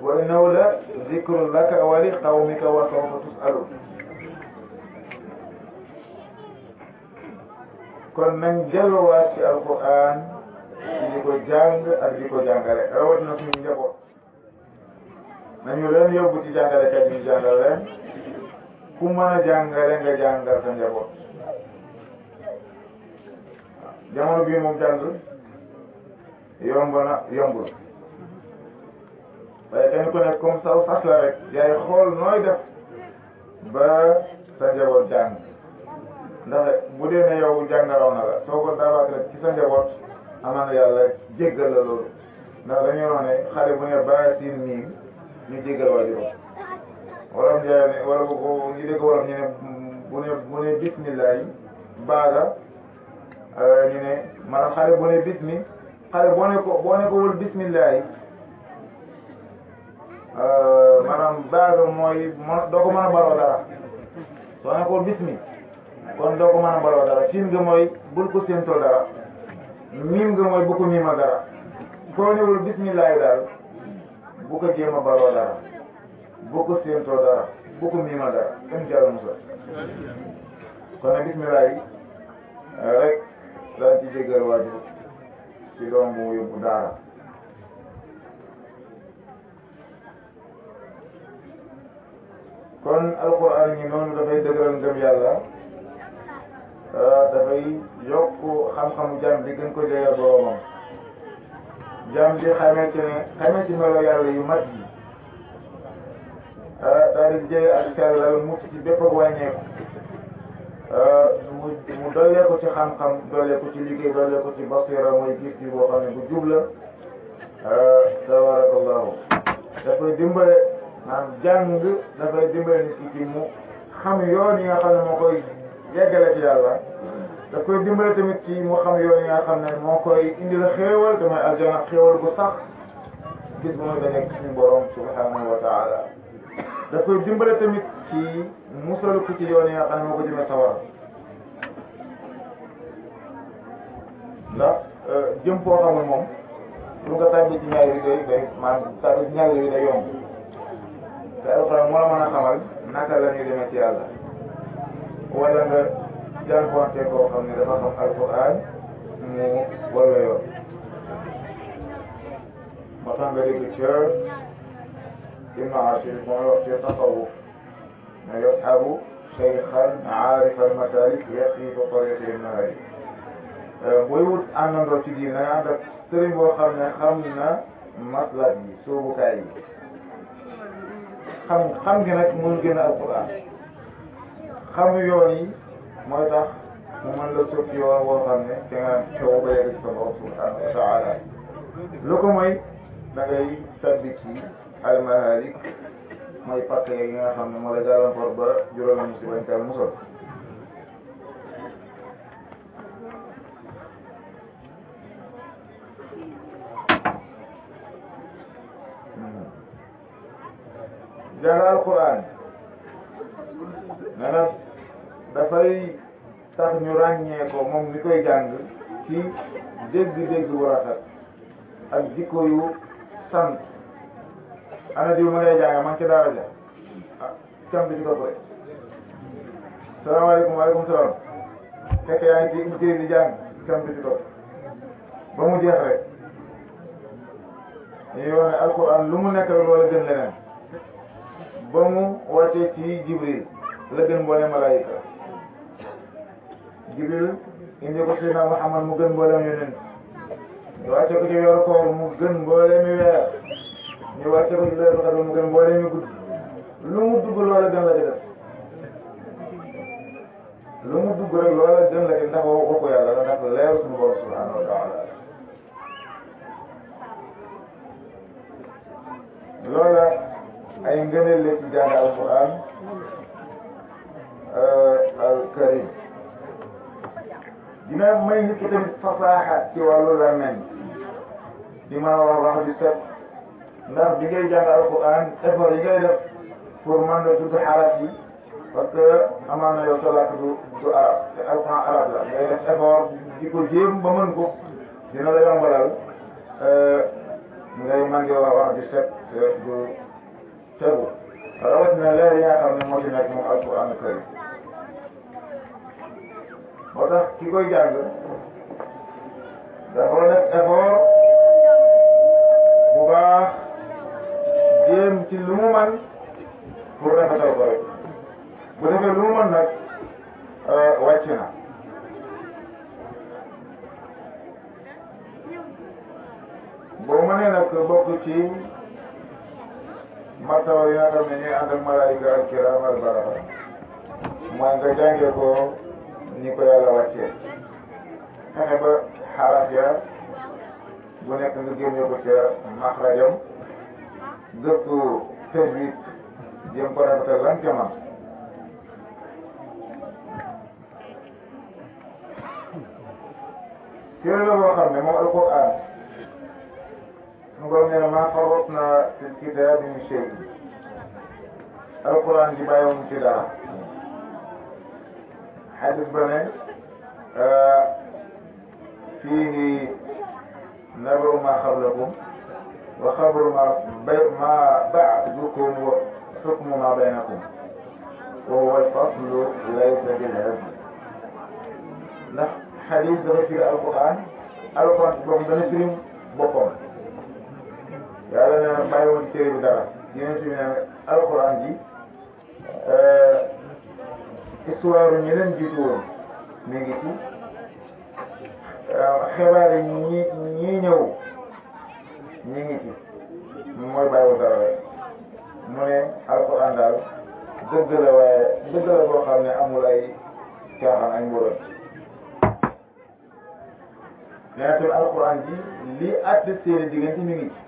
wa innahu la dikrun laka wa li qawmika wa sawfa tus'alun kon nañ delluwaat ci alquran ci di ko jàng ak di ko jàngale rawat na suñu njaboot nañu leen yóbbu ci jàngalekat ñu jàngal leen ku mën a jàngale nga jàngal sa njaboot jamono bii moom jàng yomb na yombul waaye kenn ku nekk comme saw sas la rek yaay xool nooy def ba sa njaboot jàng ndax bu dee ne yow jàngaraw na la soo ko daawaat rek ci sa njaboot amaan yàlla jéggal la loolu ndax dañoo wax ne xale bu ne ba siin miim ñu jéggal waajuram wolof njaay ne wala bu ñu dégg wolof ñu ne bu ne bismillah yi baaga ñu ne maanaam xale bu ne bismi xale boo ne ko wul bismillah yi maanaam baaga mooy doo ko mën a baroo dara soo ne ko wul bismi kon doo ko mën a baroo dara siin nga mooy bul ko séentoo dara miim nga mooy bu ko miima dara soo ne wul bismillah yi daal bu ko jéem a baroo dara bu ko séentoo dara bu ko miima dara kenn jàll musal kon nag bismillah yi rek daan ci jéggal waajur ci doom bu yóbbu daara kon alquran ñi noonu dafay dëgëral ngëm yàlla dafay yokk xam-xamu jaam bi gën ko jege boromam jaam bi xamee ci melo yàlla yu mat yi daal di jëye ak sellal mucc ci bépp ak wàññeeku mu dollee ko ci xam-xam dollee ko ci liggéey dollee ko ci basira mooy gis bi boo xam ne bu jub la tabarakallahu dafay dimbale maanaam jàng dafay dimbale nit ki ci mu xam yoon yi nga xam ne moo koy yeggale ci yàlla daf koy dimbale tamit ci mu xam yoon yi nga xam ne moo koy indi la xéewal te mooy aljana xéewal bu sax bis bu muy dajeek suñu borom subhanahu wa taala daf koy dimbale tamit ci musal ko ci yoon yi nga xam ne moo ko jëmee sawara ndax jëm foo xamul moom lu nga tàbbi ci ñaar yi day maanaam tàbbi ci ñaar yi day yomb te alxuraan moo la mën a xamal naka la ñuy demee ci yàlla wala nga jànkuwante koo xam ne dafa xam alxuraan mu wala yoon moo tax nga dégg ca Ibn Ashir mooy wax ci tasawuf ne yashabu shaykhan aarifa almasalik yaqi fa tariqi nahari booy wut àndandoo ci diine nga ànd ak sëriñ boo xam ne xam na maslak yi soobukaay yi xam gi nag mun gën a alquran xam yoon yi mooy tax mu mën la soppi yoon boo xam ne te nga coow ba yegg ci sa borom subhanahu wa taala lu ko mooy da ngay tabbi ci almahalik mooy pàcc yi nga xam ne moo la gàllankoor ba juróomi musiba ñu musal jàng alquran nee na dafay tax ñu ràññee ko moom mi koy jàng ci dégg-dégg bu rafet ak jikko yu sant ana diw ma ngay jàng man ci daara ja ah cam bi ci topp rek salaamaaleykum waaleykum salaam fekk yaa ngi ci unité di jàng cam bi ci topp ba mu jeex rek ñuy wax ne alquran lu mu nekk rek loola gën leneen ba mu wàccee ci jibril la gën mboolem malaayika jibril indi ko Seydina Muhammad mu gën mboolem yonent ñu wàcce ko ci weeru koor mu gën mboolem weer ñu wàcce ko ci leeru xadar mu gën mboolem guddi lu mu dugg loola gën la ca des lu mu dugg rek loola gën la ci ndax waxu yàlla la ndax leeru suñu borom subhanahu wa taala loola ay ngëneel la ci jàng alquran al karim dina may nit ki tamit fasaaxa ci wàllu làmmiñ di mën a wax di set ndax bi ngay jàng alquran effort yi ngay def pour mën a tudd xaraf yi parce que amaan na yow sa làkk du arab te alquran arab la ngay def effort di ko jéem ba mën ko dina la yombalal ngay mën di wax di set du tegu rawatina leer yi nga xam ne moo ci nekk moom alquran karim moo tax ki koy jàng dafa def effort bu baax jéem ci lu mu man pour rafetal ko rek bu defee lu mu man nag wàcc na boo mënee nag bokk ci martaba yi nga xam ne ñuy ànd ak malaayika al kiram al barara mooy nga jàngee ko ni ko yàlla wàccee fexe ba xaraf ya bu nekk nga génne ko ca maxrajam gëstu tajwid jéem ko rafetal lan ca man téere la boo xam ne moom alquran suñu borom nee na maa farratna fil kitaabi min shay alquran ji bàyyiwuñ ci dara xadis ba ne fiihi naba'u maa qablakum wa xabaru maa ba'dakum wa xukmu maa baynakum wa huwa al-faslu laysa bil-hazl ndax xadis dafa firi alquran alquran boobu dana firi boppam yàlla nee na bàyyiwoon ci téere bi dara yeneen bi ne alquran ji histoire ñi leen jiitu woon mi ngi ci xibaar yi ñi ñëw ñi ngi ci mooy bàyyiwoon dara rek mu ne alquran daal dëgg la waaye dëgg la boo xam ne amul ay caaxaan ay mburoon nee na tamit alquran ji li àtte seeni diggante mi ngi ci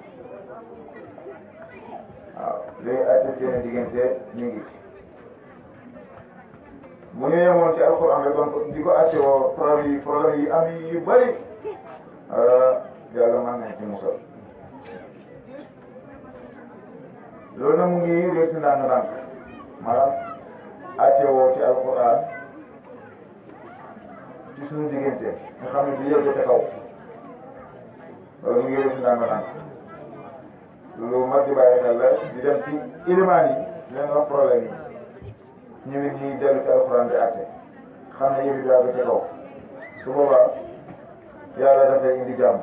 waaw li àtte seeni diggante mi ngi ci bu ñu yemoon ci alquran rek kon di ko àtte woo problème yi am yu bëri yàlla mën nañ ci musal loolu nag mu ngi réer si ndànk-ndànk maanaam àtte woo ci alquran ci suñu diggante nga xam ne du yegg ca kaw loolu mu ngi réer si ndànk-ndànk lu mat di bàyyi xel la di dem ci ilimaan yi leen wax problème yi ñu ngi ñuy dellu ci alxuraan di àtte xam ne yëfi daa ba ca kaw su boobaa yàlla dafay indi jàmm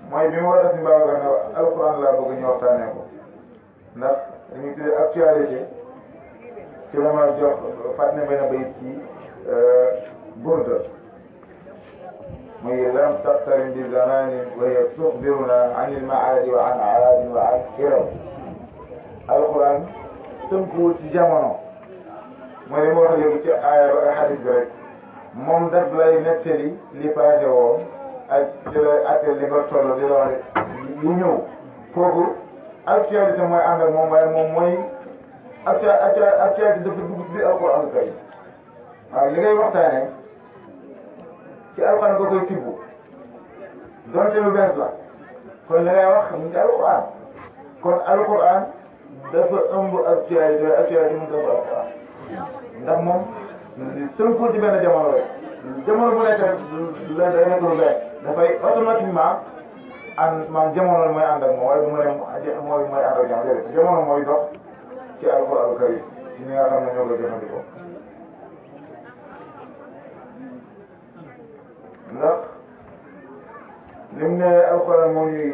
mooy bi mu war a si mbaaw ne alxuraan laa bëgg ñu waxtaanee ko ndax dañuy tuddee actualité ci la ma jox fàttali ne benn bayit ci burda muy lam taqtarin bi zamanin wa hiya tuxbiruna an ilmaadi wa an aadin wa an iram alquran tënkuwul ci jamono mooy li ma wax léegi ci aaya ba ak xadis bi rek moom daf lay nettali li passé woon ak di la attel li nga toll di la wax li ñëw kooku actualité mooy ànd ak moom waaye moom mooy actualité dafa dugg ci biir alquran kay waaw li ngay waxtaane ci alquran nga koy tibb donte lu bees la kon li ngay wax mu ngi alquran kon alquran dafa ëmb actualité mu dafa alquran ndax moom tënkul ci benn jamono rek jamono bu nekk la day nekk lu bees dafay automatiquement ànd man jamono mooy ànd ak moom waaye du ma ne mooy ànd ak jamono déedéet jamono mooy dox ci alquran karim ci ñi nga xam ne ñoo koy jëfandikoo ndax lim ne alquran moo ñuy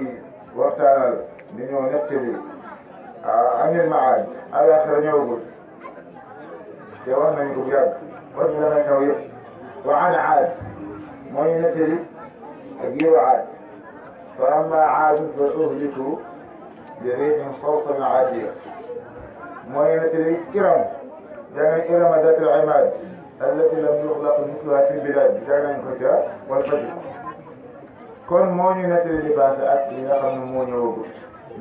waxtaanal di ñëw nettali anil maad alaxira ñëwagul te wax nañu ko bu yàgg wax ñu dafay xew yëpp wa an aad moo ñu nettali ak yiw aad fa amma aadun fa uhliku bi riixin sarsarin aatiya mooy nettali Iram jàng nañ Irama daatil imaad allati lam yuxlaq misluha fi bilaad jàng nañ ko ca wal fajr kon moo ñu nettali li passé ak li nga xam ne moo ñëwagul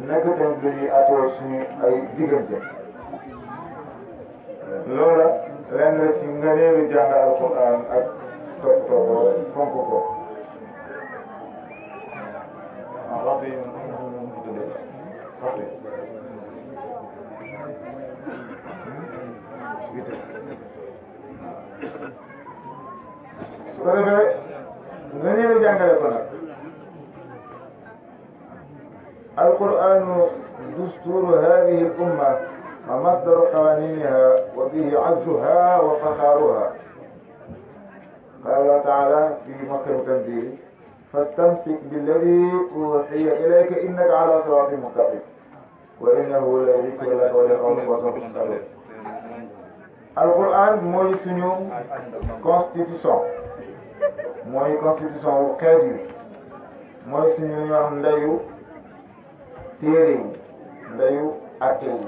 nekk tamit lu ñuy atoo suñu ay diggante loola lenn la ci ngëneelu jàng alquran ak toppatoo ko fonk ko waxtu yi mu tuddee waxtu yi su ko defee ngëneelu jàngale ko nag القرآن دستور هذه الأمة ومصدر قوانينها وبه عزها وفخارها قال الله تعالى في محكم تنزيل فاستمسك بالذي أوحي إليك إنك على صراط مستقيم وإنه لذكر لك ولقومك وسوف تسألون القرآن mooy suñu constitution mooy constitution wu xeet yi mooy suñu ñu wax ndeyu téere yi ndeyu atte yi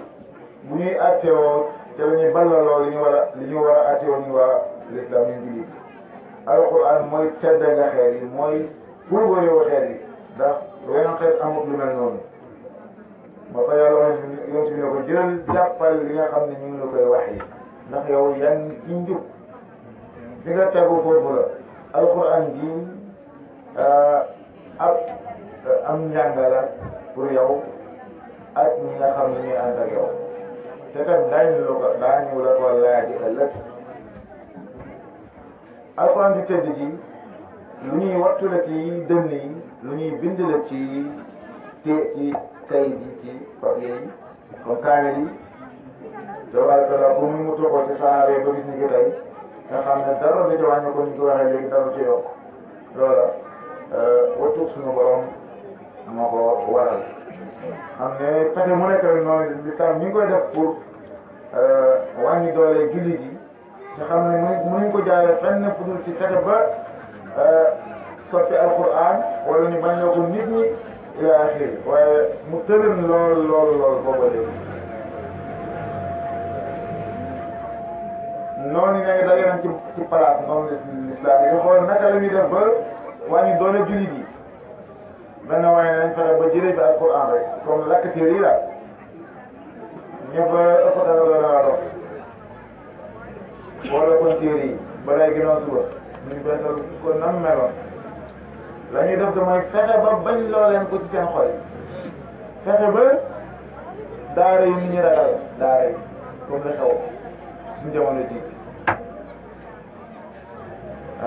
bu ñuy attewoo te la ñuy ballaloo li ñu war a attewoo ñu waa l'islam ñu jullit alquran mooy tedda nga xeet yi mooy puugaréewu xeet yi ndax weneen xeet amut lu mel noonu ba fa yàlla wax yoon si ne ko jël jàppal li nga xam ne ñu ngi la koy wax yi ndax yow yaa ngi ci njub fi nga tegu foofu la alquran gi am njàngala pour yow ak ñi nga xam ne ñuy ànd ak yow te kat daañu la ko laaji ëllëg alxuraan di tëdd ji lu ñuy wattu la ci dënn yi lu ñuy bind la ci kayit yi ci papier yi comme kaamil yi tabaarkalla bu mu toxoo ci saxaaba yi ba gis ni ki tey nga xam ne dara du ci wàññi ko ñu ko waxee léegi dara ci yokk loola wattu suñu borom moo ko waral xam ne pexe mu nekk rek noonu lislaam ñu ngi koy def pour wàññi doole jullit yi te xam ne mënuñ ko jaaree fenn fu dul ci fexe ba soppi alquran wala ñu bañ ko nit ñi ila axiri waaye mu tëlën lool booba léegi noonu ne daje nañ ci place noonu lislaam yi xool naka la ñuy def ba wàññi doole jullit yi benn waaye nañ fexe ba jëlee bi alquran rek comme lakk téere yi la ñëpp ëpp dara doon naa dox wala kon téere yi balay ginnaaw suba ñu beesal ko nam meloon la ñuy def mooy fexe ba bañ loo leen ko ci seen xol fexe ba daara yi nit ñi ragal daara yi comme la xew suñu jamono ji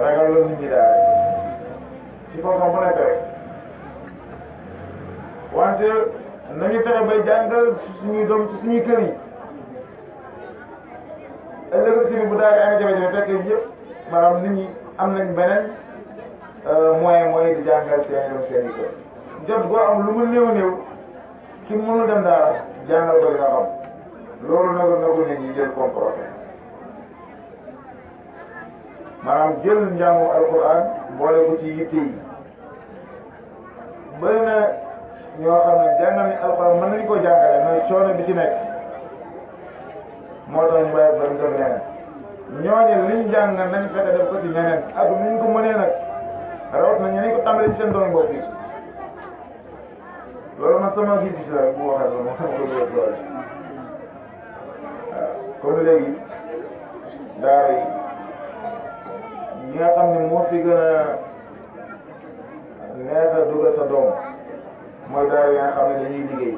ragal loolu nit ñi daara yi ci façon bu nekk rek wante nañu fexe bay jàngal suñuy doom ci suñuy kër yi ëllëg si bu daal di amee jafe-jafe fekk yëpp maanaam nit ñi am nañ beneen moyen mooy di jàngal seen doom seen i kër jot goo am lu mu néew ki mënul dem daara jàngal ko li nga xam loolu nagu nit ñi jël comme projet maanaam jël njàngu alquran boole ko ci yitte yi bëri na ñoo xam ne jàngal ni alquran mën nañu ko jàngale mais coono bi ci nekk moo tax ñu bàyyi ba ñu def leneen ñooñu liñ jàng nañ fexe def ko ci ñeneen ak niñ ko mënee nag rawat na ñeneen ko tàmbali ci seen doomi bopp yi loolu man sama gis-gis la bu waxee loolu moo xam ko doole waaw comme léegi daara yi ñi nga xam ne moo fi gën a neex a dugal sa doom mooy daara yi nga xam ne dañuy liggéey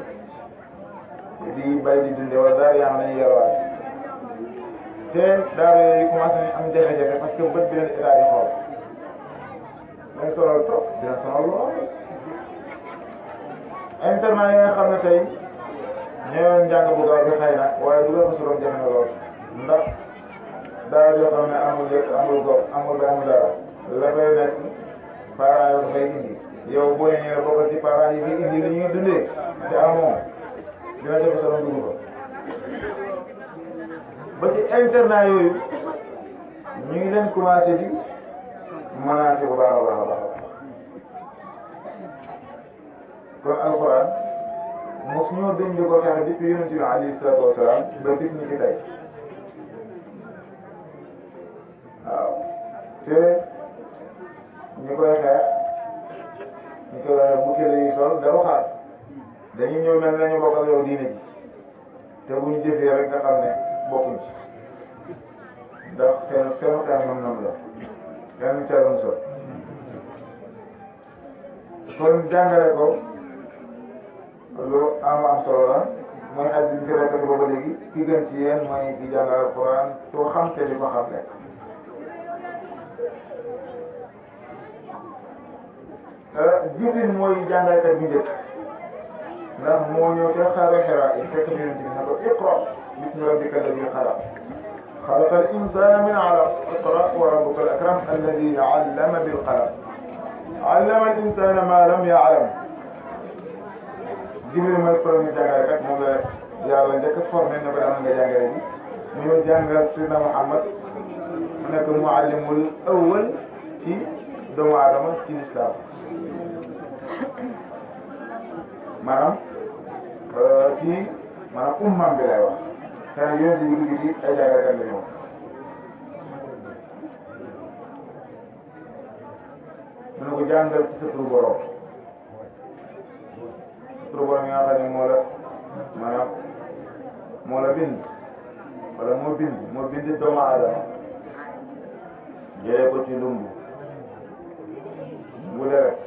di bay di dundee wala daara yaa xam ne dañuy yarwaat te daara yooyu commencé nañ am jafe-jafe parce que bët bi leen état di xool dañ sonal trop dina sonal lool internat yi nga xam ne tey ñëwoon njàng bu gaaw bi xëy na waaye dugal ko suroom jafe na lool ndax daara yoo xam ne amul yëpp amul gox amul ba amul dara la koy nekk parents yoo dafay indi yow boo ñëwee bokk ci parents yi fi indi li ñuy dundee te amoo dina jafe sa dugg ko ba ci internat yooyu ñu ngi leen commencé di menacé bu baax a baax a baax kon alxuraan mos ñoo dañ di ko xeex depuis yonent bi alayhi salaatu wasalaam ba gis ñi ki tey waaw te ñi koy xeex ñi koy waxee bu kele yi sol dafa xaar dañuy ñëw mel nañu bokk ak yow diine ji te bu ñu jëfee rek nga xam ne bokkuñ ci ndax seen xel noonu la yan ca doon sol kon jàngale ko lu am solo la mooy xadis bi ñu ko répété booba léegi ki gën ci yéen mooy ki jàngale Alxuraan koo xam te di ko xam ne Jibril mooy jàngalekat bu njëkk ndax moo ñëw ca xaaru Hiraa yi fekk Yonent bi ne ko iqra bismi rabbika alladi xalaq xalaqal insaana min alaq iqra wa rabbuka al akram alladi allama bil qalam allama al insaana ma lam ya'lam Jibril mooy premier jàngalekat moom la yàlla njëkk a formé ne ko dama nga jàngale ji mu ñëw jàngal Seydina Muhammad mu nekk muallimul awwal ci doomu aadama ci lislaam maanaam kii maanaam ummam bi lay wax xëy na yéen yi dugg ci ay jàngalekat la ñu mu ne ko jàngal ci sa turu borom turu borom yi nga xam ne moo la maanaam moo la bind wala moo bind doomu aadama jëlee ko ci lumbu bu deret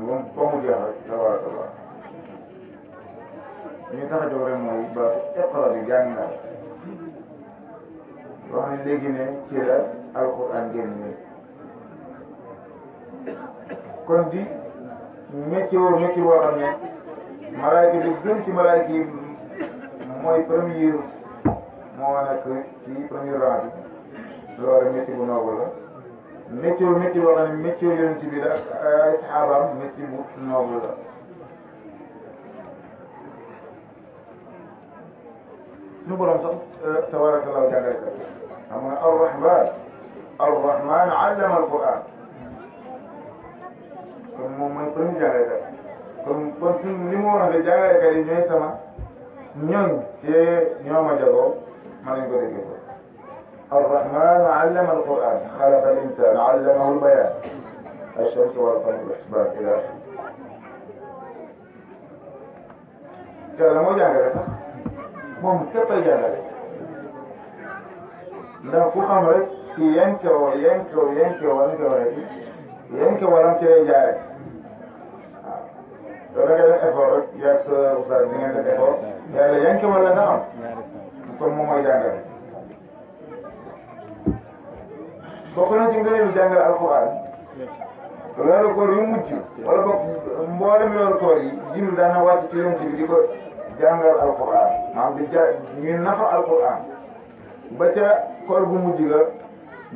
moom foo mu jeex rek tabaarakallah li ñu tax a jóg rek mooy baatu iqra bi jàngal wax ne léegi ne ci la alquran génn kon di métier boo xam ne malaayka bi gën ci malaayka yi mooy premier moo nekk ci premier rang bi loolu métier bu noobu la métier boo xam ne métier yonent bi la ak ay saxaabaam métier bu noobu la suñu borom sax tabarakallahu jàngalekat xam nga arrahman allama alquran kon moom mooy premier jàngalekat kon ci li mu wax ne jàngalekat yi ñooy sama ñooñ te ñoo ma jagoo ma nañ ko déggee ko arrahman allama alquran xalaqa al insan allamahu albayan alchamsu walqamar walhisban ila yàlla moo jàngale sax moom képp ay jàngale ndax ku xam rek ci yenkewalam ci lay jaare waaw loolu da ngay def effort rek yaag sa oustaz di ngeen def effort yàlla yenkewal la nga xam kon moom mooy jàngale bokk na ci ngëneelu jàngale alquran weeru koor yu mujj wala boog mboolem weeru koor yi Jibril daan na wàcc ci yonent bi di ko jàngal alquran maanaam di ñu nafa alquran ba ca koor gu mujj ga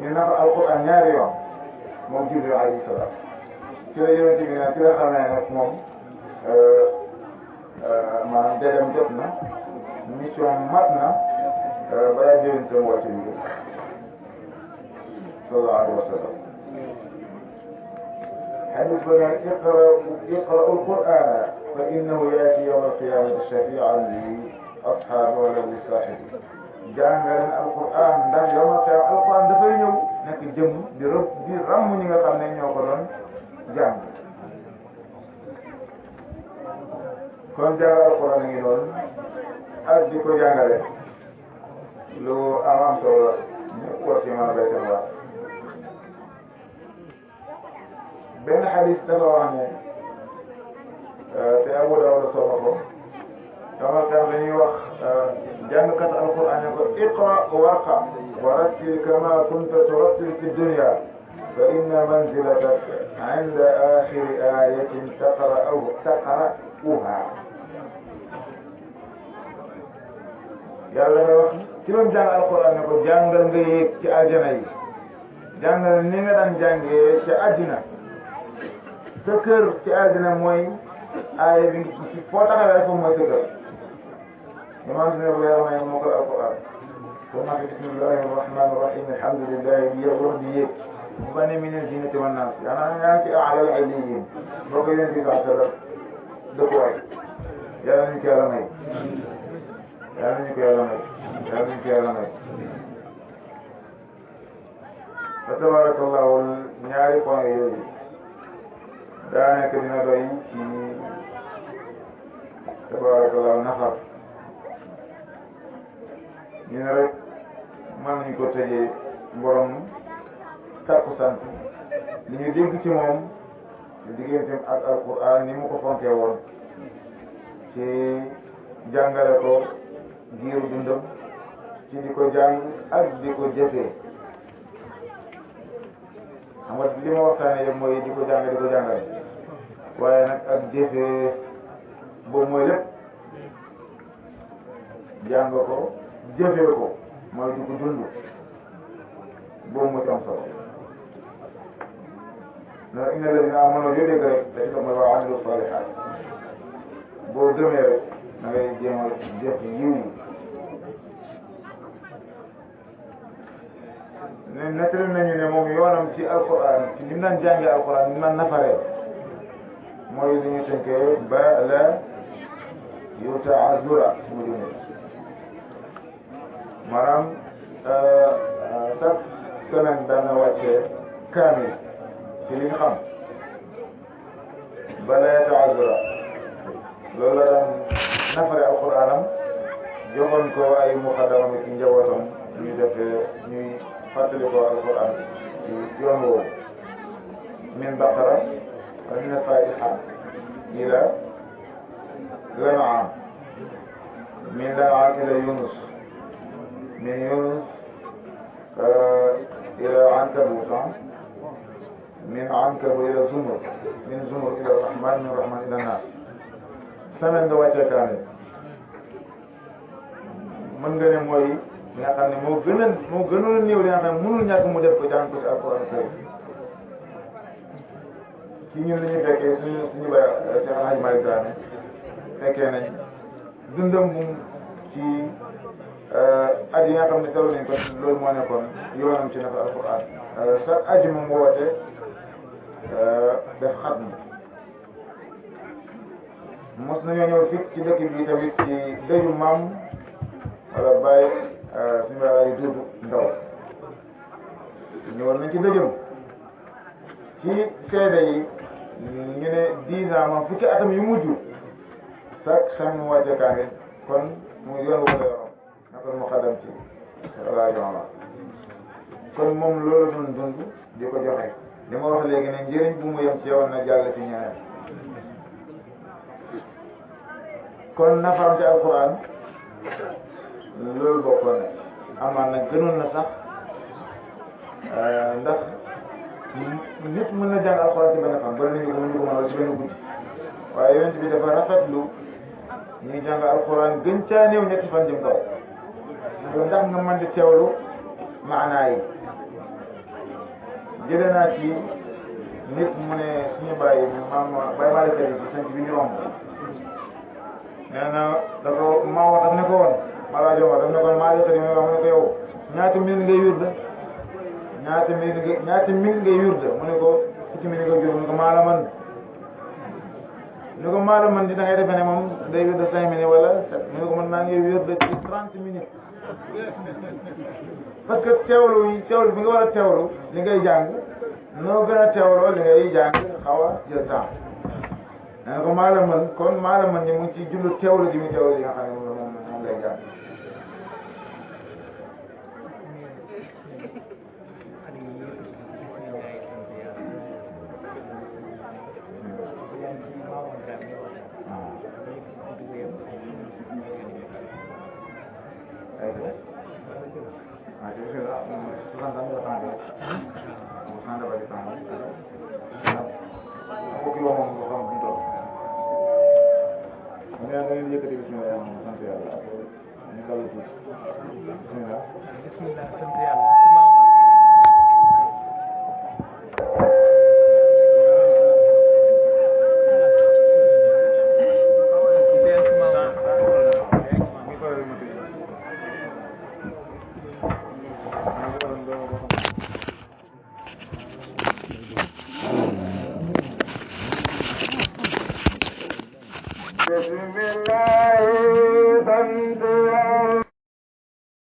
ñu nafa alquran ñaari yoon moom Jibril alayhi salaam ci la yonent bi nag ci la xamee nag moom maanaam dajam jot na mission mat na balaa jëriñ seen wàcc bi sallallahu alayhi wa sallam حديث بنا اقرأوا القرآن فإنه يأتي يوم القيامة شفيعا لأصحابه ولا لصاحبه jàngal alquran ndax yow alquran dafay ñëw nekk jëm di ràmm ñi nga xam ne ñoo ko doon jàng kon jàngal alquran ngi doon ak di ko jàngale lu am solo ñëpp war ci mën a béy seen waar benn xadis dafa wax ne te Abu Dawud solo ko dama tax dañuy wax jàngkat alquran ne ko iqra warqa wa rattil kama kunta turattil fi dunya fa inna manzilatak inda axiri ayatin taqra'uha yàlla nga wax ci doon jàng alquran ne ko jàngal nga yéeg ci aljana yi jàngal ni nga daan jàngee ci àddina sa kër ci àddina mooy aaya bi foo taxawee rek mooy sa kër imagine bu yàlla may moo ko alquran kon nag bismillahi rahmani rahim alhamdulillahi bi wax di yéeg bani minal jinnati wan naas yaa ngi ci alal aliyin boo ko yonent bi saa sallam dëkkuwaay yàlla nañu ko yàlla may yàlla nañu ko yàlla may yàlla nañu ko yàlla may fa tabarakallahu ñaari point yooyu daanaka dina doy ci tabarakallahu nafar ñu ne rek mën nañu ko tëjee borom takkusaan si li ñu dégg ci moom digganteem ak alquran ni mu ko fonkee woon ci jàngale ko giiru dundam ci di ko jàng ak di ko jëfee xam nga li ma waxtaanee yëpp mooy di ko jàng di ko jàngale waaye nag ak jëfee boobu mooy lépp jàng ko jëfee ko mooy di ko dund boobu moo ci am solo ndax inna alladina amanu yoo dégg rek da ci mooy wa amilu salihat boo gëmee rek da ngay jéem a jëf yiw yi ne nettali nañu ne moom yoonam ci alquran ci ni mu daan jàngee alquran ni mu daan nafaree mooy li ñu tënkee ba la yutaazura su ma jumee maanaam chaque semaine daan na wàccee kaamil ci li ñu xam ba la yutaazura loolu la daan nafare alquranam joxoon ko ay muqaddamam ci njabootam ñuy defee ñuy fàttali ko alquran ci yoon woowu min baqara min al-fatiha ila al-an'am min al-an'am ila yunus min yunus ila ankabut min ankabut ila zumur min zumur ila rahman min rahman ila nas semaine nga wàccee kaamil mën nga ne mooy li nga xam ne moo gënoon a néew li nga xam ne mënul ñàkk mu def ko jàng ko ci alquran karim ci ñun li ñu fekkee suñu bay Cheikh El Hadj Malick Dramé fekkee nañ dundam bu ci at yi nga xam ne solo nañ ko loolu moo nekkoon yoonam ci nafa alquran chaque àjjuma mu woote def xatm mos nañoo ñëw fii ci dëkk bi tamit ci dëju maam wala bàyyi suñu ay duudu ndaw ñëwoon nañ ci dëjëm ci seede yi ñu ne 10 ans moom fukki atam yu mujj chaque semaine mu wàcce kaamil kon mu yoon wu ko yoroon naka mu xadam ci rajo kon moom loolu doon dund di ko joxe li ma wax léegi ne njëriñ bu mu yem ci yow na jàll ci ñeneen kon nafaam ci alquran loolu bokkoon na amaan na gënoon na sax ndax nit mën na jàng alquran ci benn fan bari nañu ko mën a ci benn guddi waaye yonent bi dafa rafetlu ñuy jàng alquran gën caa néew ñetti fan jëm kaw loolu ndax nga mën di teewlu maanaa yi jëlee naa ci nit mu ne suñu bàyyi maam bàyyi maa defee ci sant bi ñu romb nee na da ko maa wax daf ne ko woon maa laa jox daf ne ko maa defee wax mu ne ko yow ñaata minute ngay wirda ñaata minute ngay wirda mu ne ko fukki minute nga jur mu ne ko maa la mën mu ne ko maa la mën di da ngay defe ne moom day wirda 5 minutes wala 7 mu ne ko man maa ngi wirda ci 30 minutes parce que teewlu bi nga war a teewlu li ngay jàng noo gën a teewloo li ngay jàng xaw a jël temps nee na ko maa la mën kon maa la mën ni mu ngi ci jublu teewlu ji mu teewlu li nga xam ne moom lay jàng bismillah sant